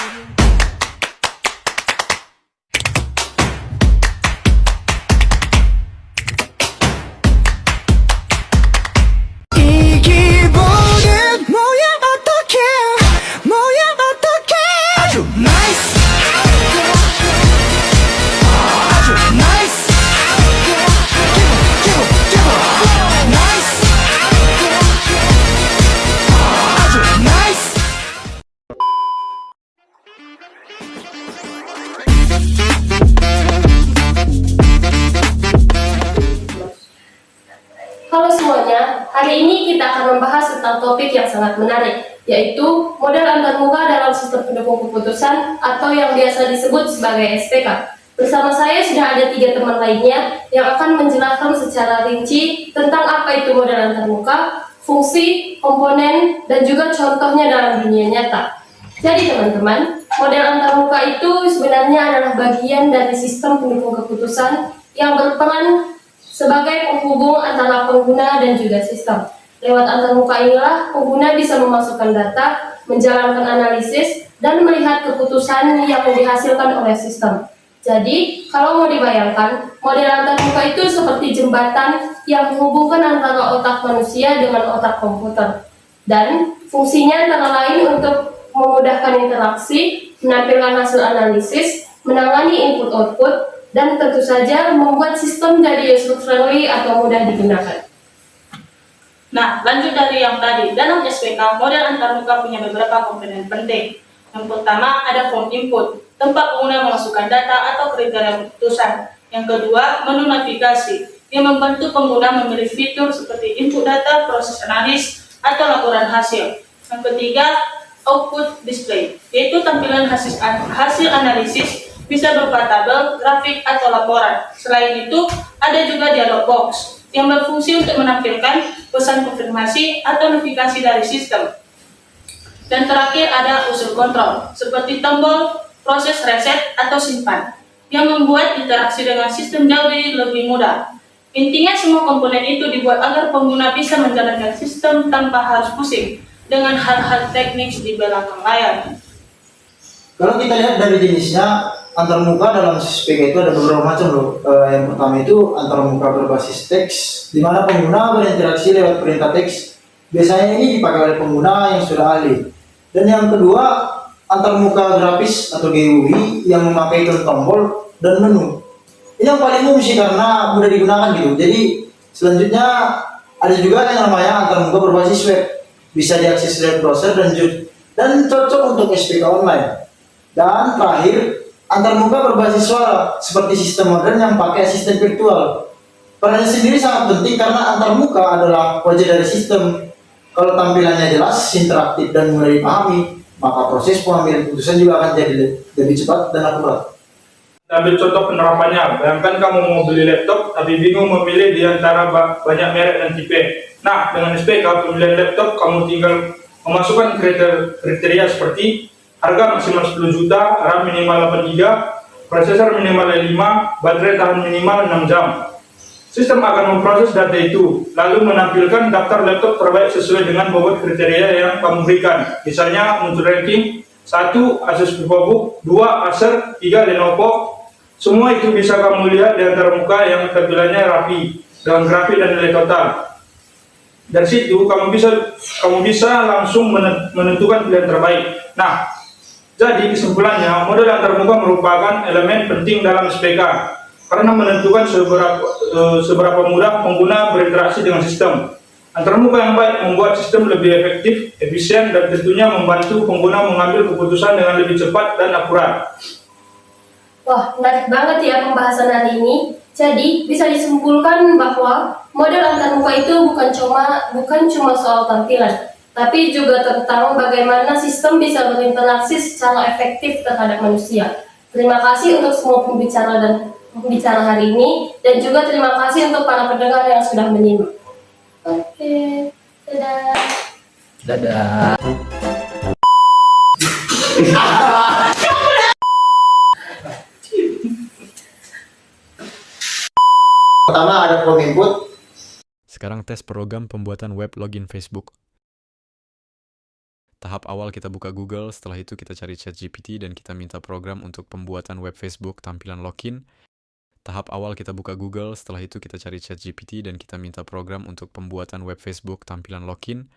이 기분은 뭐야 어떡해 뭐야 어떡해 아주 나이스 아주 나이스 나이스 아주 나이스 Halo semuanya, hari ini kita akan membahas tentang topik yang sangat menarik, yaitu model antarmuka dalam sistem pendukung keputusan atau yang biasa disebut sebagai SPK. Bersama saya sudah ada 3 teman lainnya yang akan menjelaskan secara rinci tentang apa itu model antarmuka, fungsi, komponen, dan juga contohnya dalam dunia nyata. Jadi teman-teman, model antarmuka itu sebenarnya adalah bagian dari sistem pendukung keputusan yang berperan sebagai penghubung antara pengguna dan juga sistem. Lewat antarmuka inilah pengguna bisa memasukkan data, menjalankan analisis, dan melihat keputusan yang dihasilkan oleh sistem. Jadi, kalau mau dibayangkan, model antarmuka itu seperti jembatan yang menghubungkan antara otak manusia dengan otak komputer. Dan fungsinya antara lain untuk memudahkan interaksi, menampilkan hasil analisis, menangani input-output, dan tentu saja membuat sistem jadi user-friendly atau mudah digunakan. Nah, lanjut dari yang tadi, dalam SPK, model antarmuka punya beberapa komponen penting. Yang pertama, ada form input, tempat pengguna memasukkan data atau kriteria keputusan. Yang kedua, menu navigasi, yang membantu pengguna memilih fitur seperti input data, proses analis, atau laporan hasil. Yang ketiga, output display, yaitu tampilan hasil analisis, bisa berupa tabel, grafik, atau laporan. Selain itu, ada juga dialog box yang berfungsi untuk menampilkan pesan konfirmasi atau notifikasi dari sistem. Dan terakhir ada user control, seperti tombol proses reset atau simpan, yang membuat interaksi dengan sistem jauh lebih mudah. Intinya semua komponen itu dibuat agar pengguna bisa menjalankan sistem tanpa harus pusing dengan hal-hal teknis di belakang layar. Kalau kita lihat dari jenisnya, antarmuka dalam SPK itu ada beberapa macam loh. Yang pertama itu antarmuka berbasis teks, di mana pengguna berinteraksi lewat perintah teks. Biasanya ini dipakai oleh pengguna yang sudah ahli. Dan yang kedua, antarmuka grafis atau GUI yang memakai tombol dan menu. Ini yang paling umum sih karena mudah digunakan gitu. Jadi selanjutnya ada juga yang namanya antarmuka berbasis web, bisa diakses lewat browser dan cocok untuk SPK online. Dan terakhir, antarmuka berbasis suara seperti sistem modern yang pakai asisten virtual. Perannya sendiri sangat penting karena antarmuka adalah wajah dari sistem. Kalau tampilannya jelas, interaktif dan mudah dipahami, maka proses pengambilan keputusan juga akan jadi lebih cepat dan akurat. Ambil contoh penerapannya. Bayangkan kamu mau beli laptop tapi bingung memilih di antara banyak merek dan tipe. Nah, dengan SPK pemilihan laptop kamu tinggal memasukkan kriteria seperti harga maksimal 10 juta, RAM minimal 8 GB, prosesor minimal 5, baterai tahan minimal 6 jam. Sistem akan memproses data itu, lalu menampilkan daftar laptop terbaik sesuai dengan bobot kriteria yang kamu berikan. Misalnya muncul ranking 1 Asus VivoBook, 2 Acer, 3 Lenovo. Semua itu bisa kamu lihat di antarmuka yang tampilannya rapi, dengan grafik dan nilai total. Dari situ kamu bisa langsung menentukan pilihan terbaik. Nah, jadi kesimpulannya, model antarmuka merupakan elemen penting dalam SPK karena menentukan seberapa mudah pengguna berinteraksi dengan sistem. Antarmuka yang baik membuat sistem lebih efektif, efisien, dan tentunya membantu pengguna mengambil keputusan dengan lebih cepat dan akurat. Wah, menarik banget ya pembahasan hari ini. Jadi, bisa disimpulkan bahwa model antarmuka itu bukan cuma soal tampilan, tapi juga tentang bagaimana sistem bisa berinteraksi secara efektif terhadap manusia. Terima kasih untuk semua pembicara hari ini, dan juga terima kasih untuk para pendengar yang sudah menyimak. Oke, dadah. Dadah. Pertama ada form input. Sekarang tes program pembuatan web login Facebook. Tahap awal kita buka Google, setelah itu kita cari ChatGPT dan kita minta program untuk pembuatan web Facebook tampilan login. Tahap awal kita buka Google, setelah itu kita cari ChatGPT dan kita minta program untuk pembuatan web Facebook tampilan login.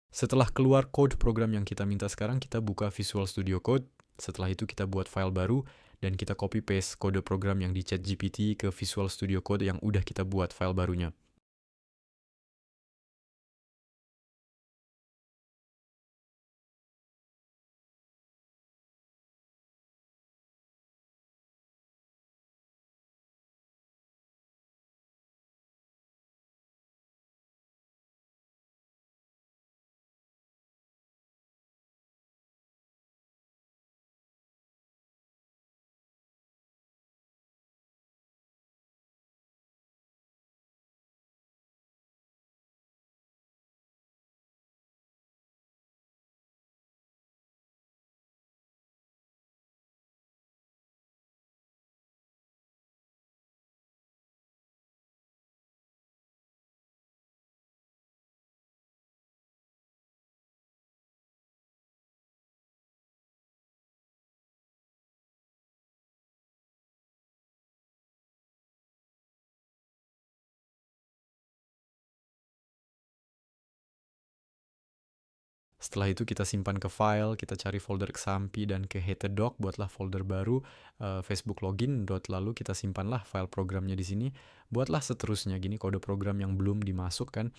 Setelah keluar code program yang kita minta sekarang, kita buka Visual Studio Code. Setelah itu kita buat file baru dan kita copy paste kode program yang di ChatGPT ke Visual Studio Code yang udah kita buat file barunya. Setelah itu kita simpan ke file, kita cari folder Xampi dan ke htdoc, buatlah folder baru Facebook login. Lalu kita simpanlah file programnya di sini. Buatlah seterusnya gini kode program yang belum dimasukkan.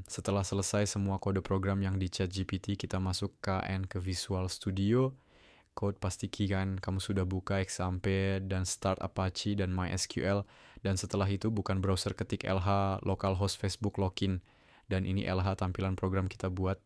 Setelah selesai semua kode program yang di ChatGPT, kita masuk KN ke Visual Studio. Code pastikan kamu sudah buka XAMPP dan Start Apache dan MySQL. Dan setelah itu bukan browser, ketik LH localhost Facebook login. Dan ini LH tampilan program kita buat.